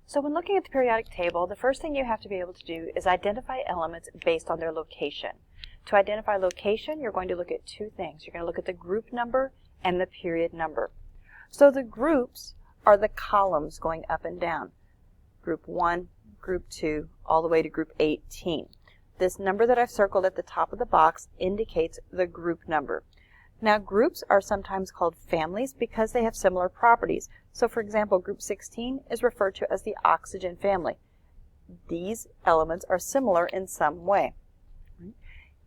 So when looking at the periodic table, the first thing you have to be able to do is identify elements based on their location. To identify location, you're going to look at two things. You're going to look at the group number and the period number. So the groups are the columns going up and down. Group 1, Group 2, all the way to Group 18. This number that I've circled at the top of the box indicates the group number. Now groups are sometimes called families because they have similar properties. So for example, Group 16 is referred to as the oxygen family. These elements are similar in some way.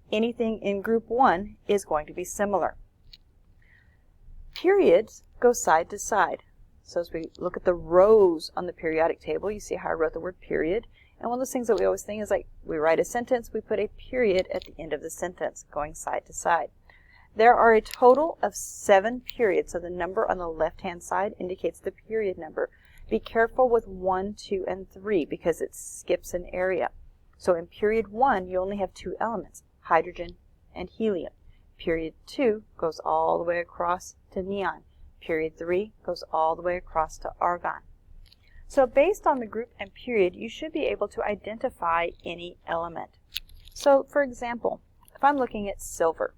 Anything in Group 1 is going to be similar. Periods go side to side. So as we look at the rows on the periodic table, you see how I wrote the word period. And one of those things that we always think is like we write a sentence, we put a period at the end of the sentence going side to side. There are a total of 7 periods, so the number on the left-hand side indicates the period number. Be careful with 1, 2, and 3 because it skips an area. So in period 1, you only have 2 elements, hydrogen and helium. Period 2 goes all the way across to neon. Period 3 goes all the way across to argon. So based on the group and period, you should be able to identify any element. So for example, if I'm looking at silver,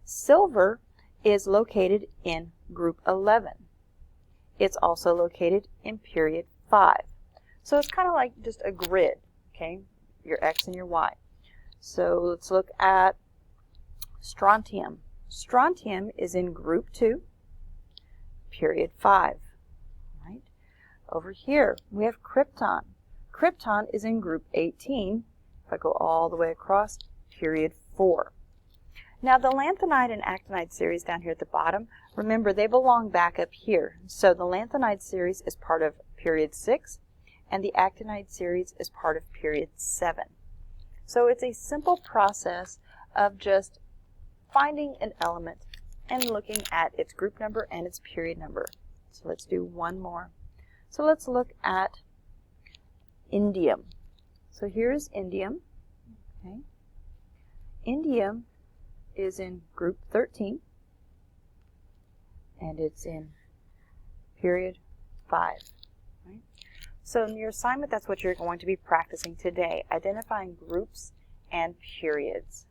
silver is located in group 11. It's also located in period 5. So it's kind of like just a grid, okay? Your X and your Y. So let's look at strontium. Strontium is in group 2, period 5. Right? Over here, we have krypton. Krypton is in group 18. If I go all the way across, period 4. Now the lanthanide and actinide series down here at the bottom, remember they belong back up here. So the lanthanide series is part of period 6 and the actinide series is part of period 7. So it's a simple process of just finding an element and looking at its group number and its period number. So let's do one more. So let's look at indium. So here's indium. Okay. Indium is in group 13 and it's in period 5. Right? So in your assignment, that's what you're going to be practicing today, identifying groups and periods.